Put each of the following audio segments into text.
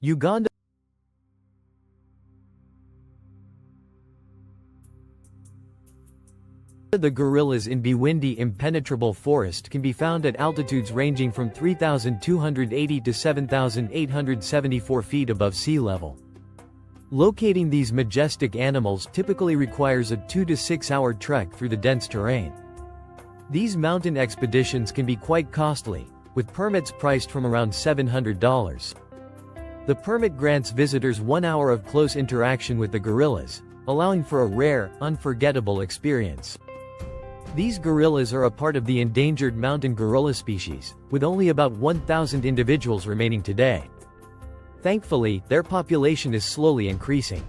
Uganda. The gorillas in Bwindi impenetrable forest can be found at altitudes ranging from 3,280 to 7,874 feet above sea level. Locating these majestic animals typically requires a 2 to 6 hour trek through the dense terrain. These mountain expeditions can be quite costly, with permits priced from around $700. The permit grants visitors 1 hour of close interaction with the gorillas, allowing for a rare, unforgettable experience. These gorillas are a part of the endangered mountain gorilla species, with only about 1,000 individuals remaining today. Thankfully, their population is slowly increasing.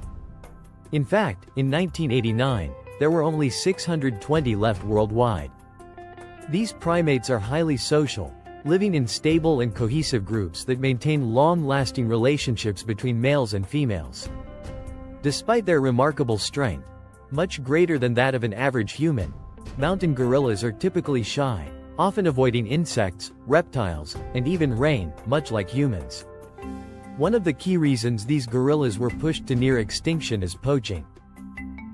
In fact, in 1989, there were only 620 left worldwide. These primates are highly social, living in stable and cohesive groups that maintain long-lasting relationships between males and females. Despite their remarkable strength, much greater than that of an average human, mountain gorillas are typically shy, often avoiding insects, reptiles, and even rain, much like humans. One of the key reasons these gorillas were pushed to near extinction is poaching.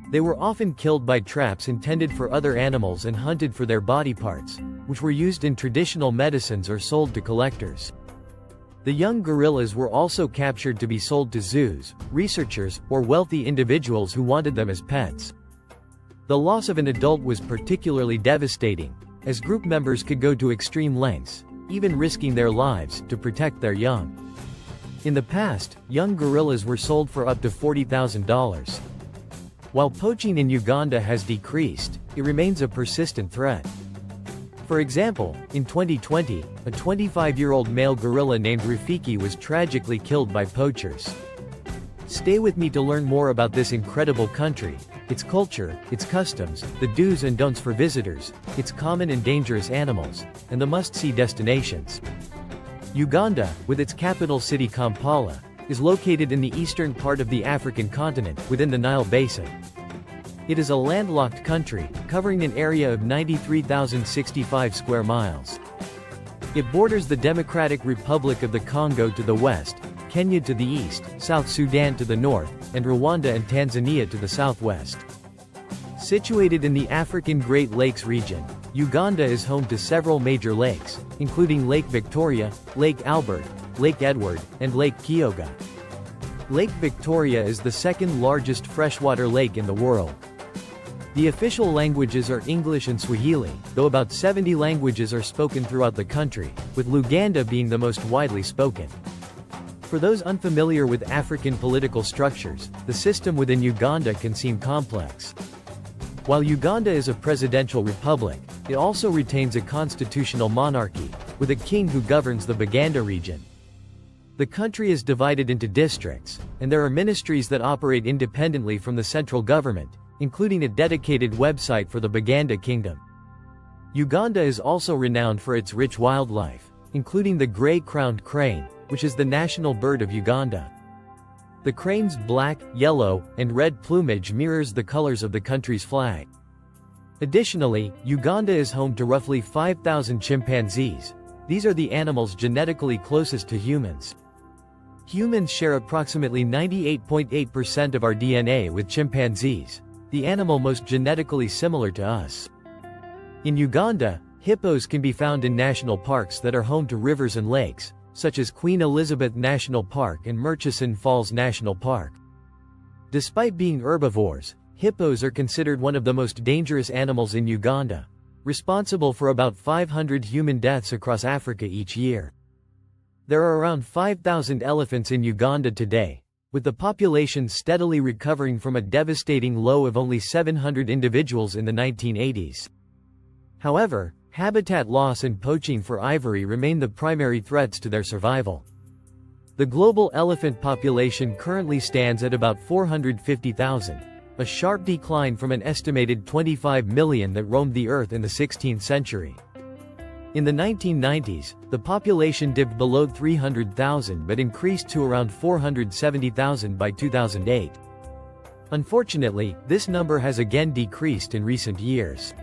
They were often killed by traps intended for other animals and hunted for their body parts, which were used in traditional medicines or sold to collectors. The young gorillas were also captured to be sold to zoos, researchers, or wealthy individuals who wanted them as pets. The loss of an adult was particularly devastating, as group members could go to extreme lengths, even risking their lives, to protect their young. In the past, young gorillas were sold for up to $40,000. While poaching in Uganda has decreased, it remains a persistent threat. For example, in 2020, a 25-year-old male gorilla named Rafiki was tragically killed by poachers. Stay with me to learn more about this incredible country, its culture, its customs, the do's and don'ts for visitors, its common and dangerous animals, and the must-see destinations. Uganda, with its capital city Kampala, is located in the eastern part of the African continent, within the Nile Basin. It is a landlocked country, covering an area of 93,065 square miles. It borders the Democratic Republic of the Congo to the west, Kenya to the east, South Sudan to the north, and Rwanda and Tanzania to the southwest. Situated in the African Great Lakes region, Uganda is home to several major lakes, including Lake Victoria, Lake Albert, Lake Edward, and Lake Kyoga. Lake Victoria is the second largest freshwater lake in the world. The official languages are English and Swahili, though about 70 languages are spoken throughout the country, with Luganda being the most widely spoken. For those unfamiliar with African political structures, the system within Uganda can seem complex. While Uganda is a presidential republic, it also retains a constitutional monarchy, with a king who governs the Buganda region. The country is divided into districts, and there are ministries that operate independently from the central government, including a dedicated website for the Buganda Kingdom. Uganda is also renowned for its rich wildlife, including the gray-crowned crane, which is the national bird of Uganda. The crane's black, yellow, and red plumage mirrors the colors of the country's flag. Additionally, Uganda is home to roughly 5,000 chimpanzees. These are the animals genetically closest to humans. Humans share approximately 98.8% of our DNA with chimpanzees, the animal most genetically similar to us. In Uganda, hippos can be found in national parks that are home to rivers and lakes, such as Queen Elizabeth National Park and Murchison Falls National Park. Despite being herbivores, hippos are considered one of the most dangerous animals in Uganda, responsible for about 500 human deaths across Africa each year. There are around 5,000 elephants in Uganda today, with the population steadily recovering from a devastating low of only 700 individuals in the 1980s. However, habitat loss and poaching for ivory remain the primary threats to their survival. The global elephant population currently stands at about 450,000, a sharp decline from an estimated 25 million that roamed the earth in the 16th century. In the 1990s, the population dipped below 300,000 but increased to around 470,000 by 2008. Unfortunately, this number has again decreased in recent years.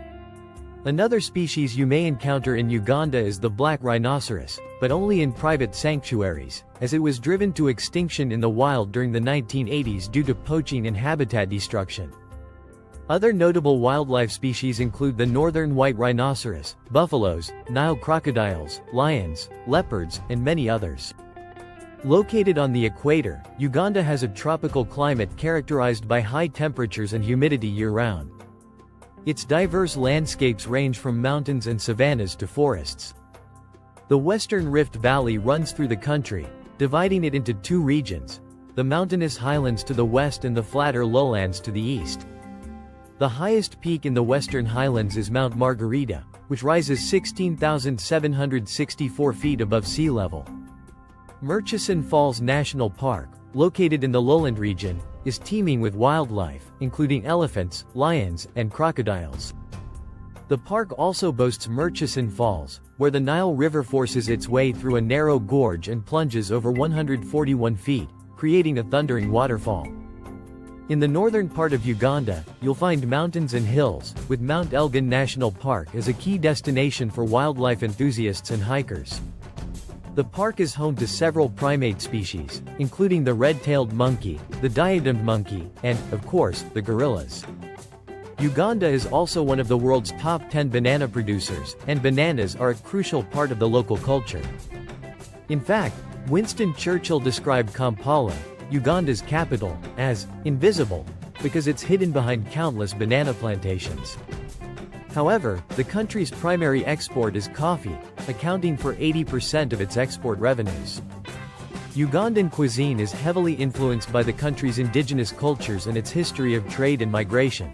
Another species you may encounter in Uganda is the black rhinoceros, but only in private sanctuaries, as it was driven to extinction in the wild during the 1980s due to poaching and habitat destruction. Other notable wildlife species include the northern white rhinoceros, buffaloes, Nile crocodiles, lions, leopards, and many others. Located on the equator, Uganda has a tropical climate characterized by high temperatures and humidity year-round. Its diverse landscapes range from mountains and savannas to forests. The Western Rift Valley runs through the country, dividing it into two regions, the mountainous highlands to the west and the flatter lowlands to the east. The highest peak in the Western Highlands is Mount Margarita, which rises 16,764 feet above sea level. Murchison Falls National Park, located in the lowland region, is teeming with wildlife, including elephants, lions, and crocodiles. The park also boasts Murchison Falls, where the Nile River forces its way through a narrow gorge and plunges over 141 feet, creating a thundering waterfall. In the northern part of Uganda, you'll find mountains and hills, with Mount Elgon National Park as a key destination for wildlife enthusiasts and hikers. The park is home to several primate species, including the red-tailed monkey, the diademed monkey, and, of course, the gorillas. Uganda is also one of the world's top 10 banana producers, and bananas are a crucial part of the local culture. In fact, Winston Churchill described Kampala, Uganda's capital, as invisible, because it's hidden behind countless banana plantations. However, the country's primary export is coffee, accounting for 80% of its export revenues. Ugandan cuisine is heavily influenced by the country's indigenous cultures and its history of trade and migration.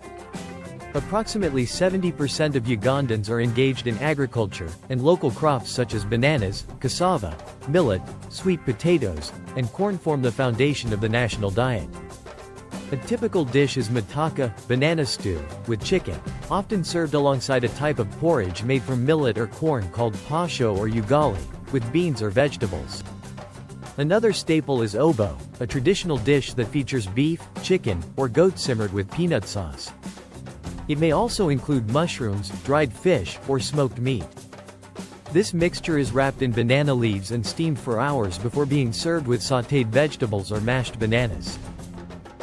Approximately 70% of Ugandans are engaged in agriculture, and local crops such as bananas, cassava, millet, sweet potatoes, and corn form the foundation of the national diet. A typical dish is mataka, banana stew, with chicken, often served alongside a type of porridge made from millet or corn called posho or ugali, with beans or vegetables. Another staple is obo, a traditional dish that features beef, chicken, or goat simmered with peanut sauce. It may also include mushrooms, dried fish, or smoked meat. This mixture is wrapped in banana leaves and steamed for hours before being served with sautéed vegetables or mashed bananas.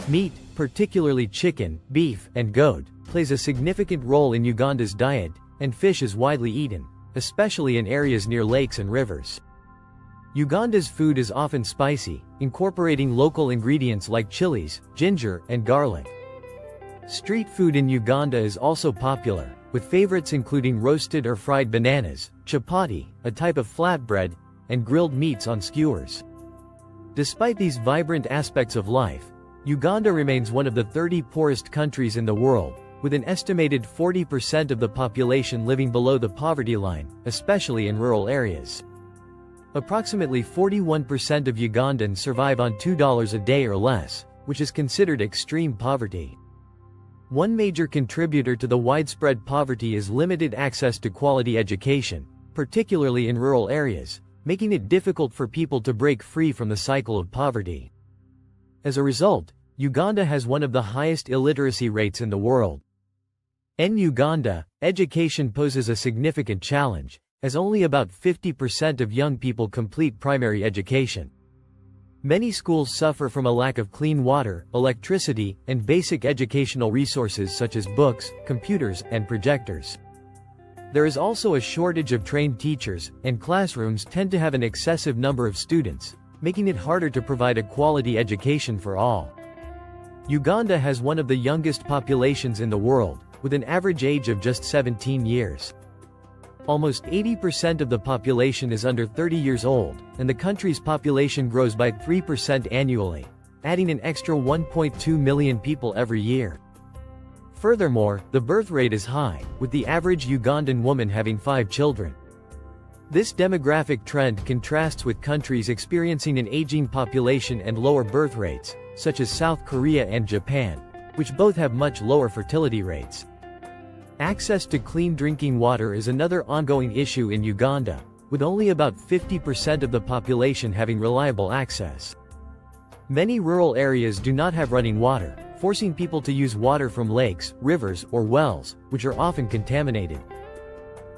Meat, particularly chicken, beef, and goat, plays a significant role in Uganda's diet, and fish is widely eaten, especially in areas near lakes and rivers. Uganda's food is often spicy, incorporating local ingredients like chilies, ginger, and garlic. Street food in Uganda is also popular, with favorites including roasted or fried bananas, chapati, a type of flatbread, and grilled meats on skewers. Despite these vibrant aspects of life, Uganda remains one of the 30 poorest countries in the world, with an estimated 40% of the population living below the poverty line, especially in rural areas. Approximately 41% of Ugandans survive on $2 a day or less, which is considered extreme poverty. One major contributor to the widespread poverty is limited access to quality education, particularly in rural areas, making it difficult for people to break free from the cycle of poverty. As a result, Uganda has one of the highest illiteracy rates in the world. In Uganda, education poses a significant challenge, as only about 50% of young people complete primary education. Many schools suffer from a lack of clean water, electricity, and basic educational resources such as books, computers, and projectors. There is also a shortage of trained teachers, and classrooms tend to have an excessive number of students, making it harder to provide a quality education for all. Uganda has one of the youngest populations in the world, with an average age of just 17 years. Almost 80% of the population is under 30 years old, and the country's population grows by 3% annually, adding an extra 1.2 million people every year. Furthermore, the birth rate is high, with the average Ugandan woman having 5 children. This demographic trend contrasts with countries experiencing an aging population and lower birth rates, such as South Korea and Japan, which both have much lower fertility rates. Access to clean drinking water is another ongoing issue in Uganda, with only about 50% of the population having reliable access. Many rural areas do not have running water, forcing people to use water from lakes, rivers, or wells, which are often contaminated.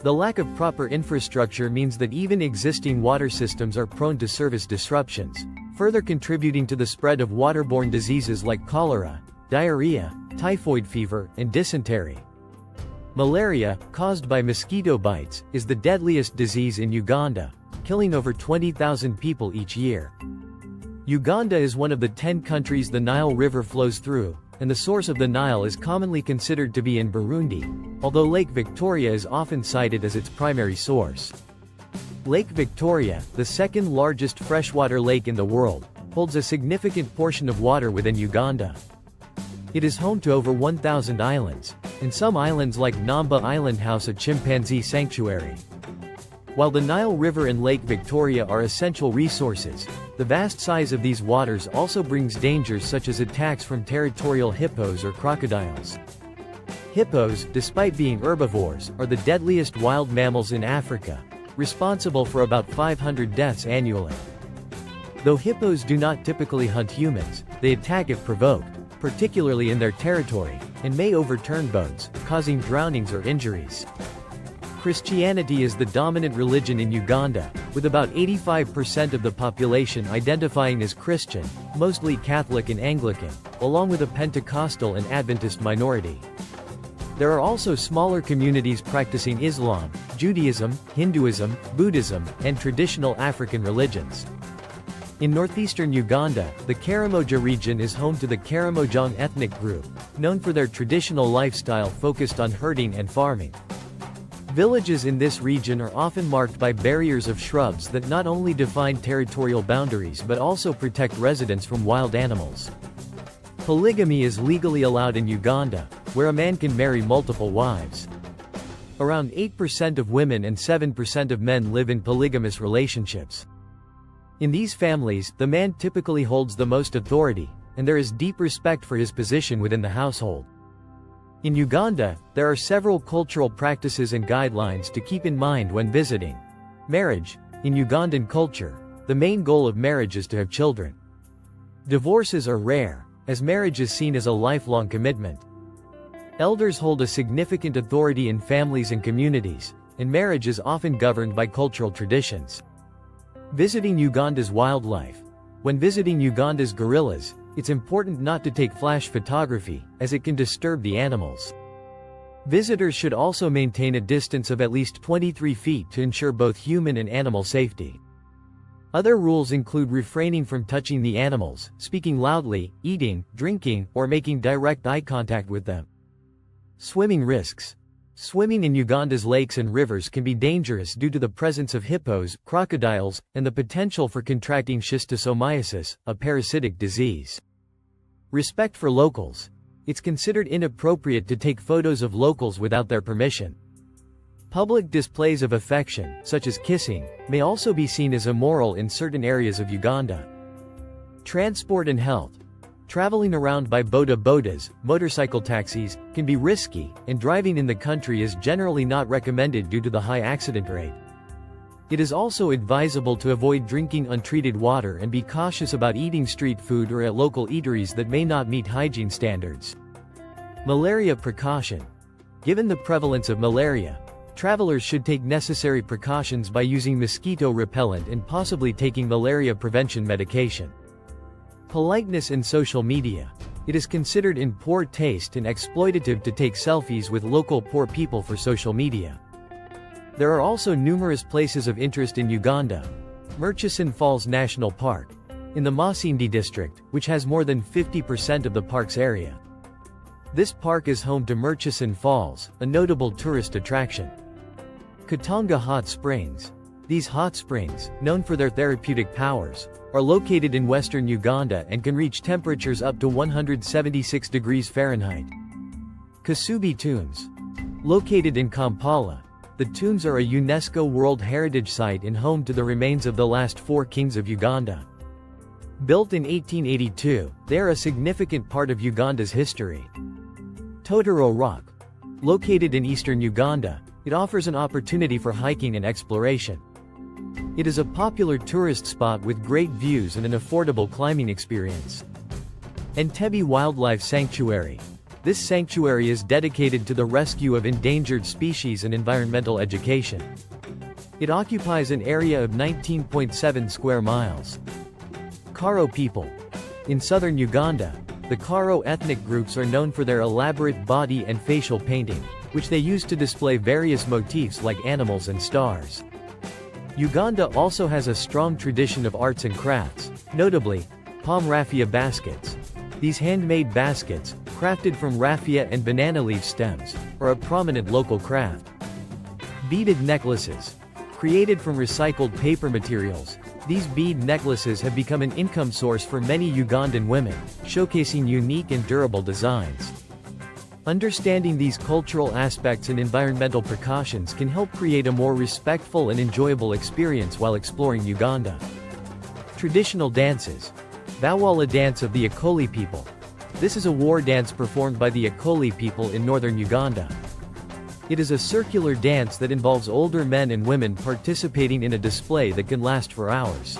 The lack of proper infrastructure means that even existing water systems are prone to service disruptions, further contributing to the spread of waterborne diseases like cholera, diarrhea, typhoid fever, and dysentery. Malaria, caused by mosquito bites, is the deadliest disease in Uganda, killing over 20,000 people each year. Uganda is one of the 10 countries the Nile River flows through, and the source of the Nile is commonly considered to be in Burundi, although Lake Victoria is often cited as its primary source. Lake Victoria, the second largest freshwater lake in the world, holds a significant portion of water within Uganda. It is home to over 1,000 islands, and some islands like Namba Island house a chimpanzee sanctuary. While the Nile River and Lake Victoria are essential resources, the vast size of these waters also brings dangers such as attacks from territorial hippos or crocodiles. Hippos, despite being herbivores, are the deadliest wild mammals in Africa, responsible for about 500 deaths annually. Though hippos do not typically hunt humans, they attack if provoked, particularly in their territory, and may overturn boats, causing drownings or injuries. Christianity is the dominant religion in Uganda, with about 85% of the population identifying as Christian, mostly Catholic and Anglican, along with a Pentecostal and Adventist minority. There are also smaller communities practicing Islam, Judaism, Hinduism, Buddhism, and traditional African religions. In northeastern Uganda, the Karamoja region is home to the Karamojong ethnic group, known for their traditional lifestyle focused on herding and farming. Villages in this region are often marked by barriers of shrubs that not only define territorial boundaries but also protect residents from wild animals. Polygamy is legally allowed in Uganda, where a man can marry multiple wives. Around 8% of women and 7% of men live in polygamous relationships. In these families, the man typically holds the most authority, and there is deep respect for his position within the household. In Uganda, there are several cultural practices and guidelines to keep in mind when visiting. Marriage. In Ugandan culture, the main goal of marriage is to have children. Divorces are rare, as marriage is seen as a lifelong commitment. Elders hold a significant authority in families and communities, and marriage is often governed by cultural traditions. Visiting Uganda's wildlife. When visiting Uganda's gorillas, it's important not to take flash photography, as it can disturb the animals. Visitors should also maintain a distance of at least 23 feet to ensure both human and animal safety. Other rules include refraining from touching the animals, speaking loudly, eating, drinking, or making direct eye contact with them. Swimming risks. Swimming in Uganda's lakes and rivers can be dangerous due to the presence of hippos, crocodiles, and the potential for contracting schistosomiasis, a parasitic disease. Respect for locals. It's considered inappropriate to take photos of locals without their permission. Public displays of affection, such as kissing, may also be seen as immoral in certain areas of Uganda. Transport and health. Traveling around by boda-bodas, motorcycle taxis, can be risky, and driving in the country is generally not recommended due to the high accident rate. It is also advisable to avoid drinking untreated water and be cautious about eating street food or at local eateries that may not meet hygiene standards. Malaria precaution. Given the prevalence of malaria, travelers should take necessary precautions by using mosquito repellent and possibly taking malaria prevention medication. Politeness in social media. It is considered in poor taste and exploitative to take selfies with local poor people for social media. There are also numerous places of interest in Uganda. Murchison Falls National Park, in the Masindi district, which has more than 50% of the park's area. This park is home to Murchison Falls, a notable tourist attraction. Katanga Hot Springs. These hot springs, known for their therapeutic powers, are located in western Uganda and can reach temperatures up to 176 degrees Fahrenheit. Kasubi Tombs. Located in Kampala, the tombs are a UNESCO World Heritage Site and home to the remains of the last 4 kings of Uganda. Built in 1882, they are a significant part of Uganda's history. Totoro Rock. Located in eastern Uganda, it offers an opportunity for hiking and exploration. It is a popular tourist spot with great views and an affordable climbing experience. Entebbe Wildlife Sanctuary. This sanctuary is dedicated to the rescue of endangered species and environmental education. It occupies an area of 19.7 square miles. Karo people. In southern Uganda, the Karo ethnic groups are known for their elaborate body and facial painting, which they use to display various motifs like animals and stars. Uganda also has a strong tradition of arts and crafts, notably, palm raffia baskets. These handmade baskets, crafted from raffia and banana leaf stems, are a prominent local craft. Beaded necklaces. Created from recycled paper materials, these bead necklaces have become an income source for many Ugandan women, showcasing unique and durable designs. Understanding these cultural aspects and environmental precautions can help create a more respectful and enjoyable experience while exploring Uganda. Traditional dances. Bawala dance of the Akoli people. This is a war dance performed by the Akoli people in northern Uganda. It is a circular dance that involves older men and women participating in a display that can last for hours.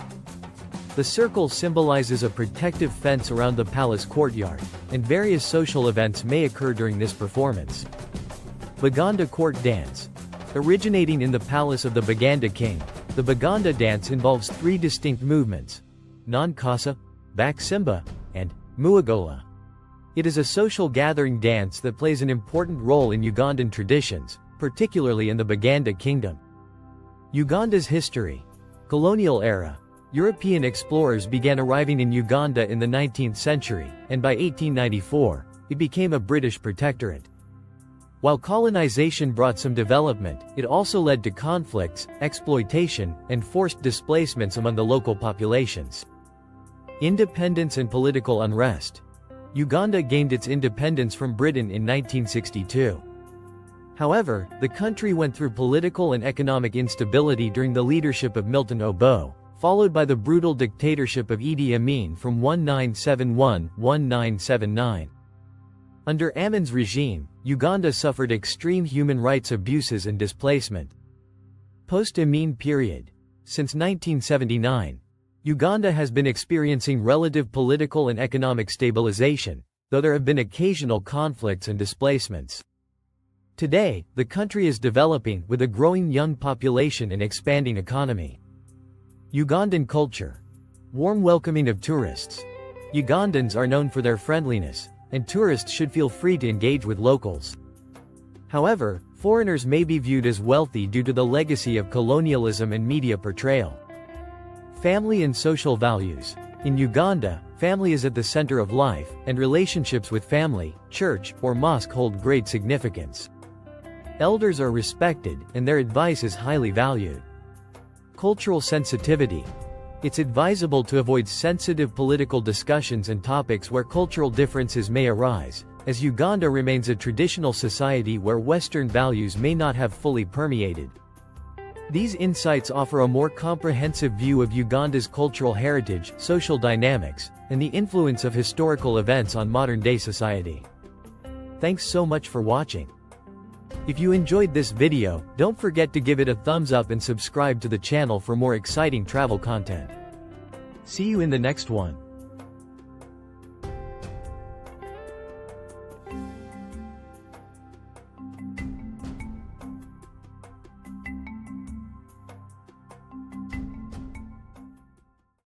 The circle symbolizes a protective fence around the palace courtyard, and various social events may occur during this performance. Baganda court dance. Originating in the palace of the Baganda king, the Baganda dance involves three distinct movements: Nankasa, Baksimba, and Muagola. It is a social gathering dance that plays an important role in Ugandan traditions, particularly in the Baganda kingdom. Uganda's history. Colonial era. European explorers began arriving in Uganda in the 19th century, and by 1894, it became a British protectorate. While colonization brought some development, it also led to conflicts, exploitation, and forced displacements among the local populations. Independence and political unrest. Uganda gained its independence from Britain in 1962. However, the country went through political and economic instability during the leadership of Milton Obote, followed by the brutal dictatorship of Idi Amin from 1971–1979. Under Amin's regime, Uganda suffered extreme human rights abuses and displacement. Post-Amin period. Since 1979, Uganda has been experiencing relative political and economic stabilization, though there have been occasional conflicts and displacements. Today, the country is developing with a growing young population and expanding economy. Ugandan culture. Warm welcoming of tourists. Ugandans are known for their friendliness, and tourists should feel free to engage with locals. However, foreigners may be viewed as wealthy due to the legacy of colonialism and media portrayal. Family and social values. In Uganda, family is at the center of life, and relationships with family, church, or mosque hold great significance. Elders are respected, and their advice is highly valued. Cultural sensitivity. It's advisable to avoid sensitive political discussions and topics where cultural differences may arise, as Uganda remains a traditional society where Western values may not have fully permeated. These insights offer a more comprehensive view of Uganda's cultural heritage, social dynamics, and the influence of historical events on modern-day society. Thanks so much for watching. If you enjoyed this video, don't forget to give it a thumbs up and subscribe to the channel for more exciting travel content. See you in the next one.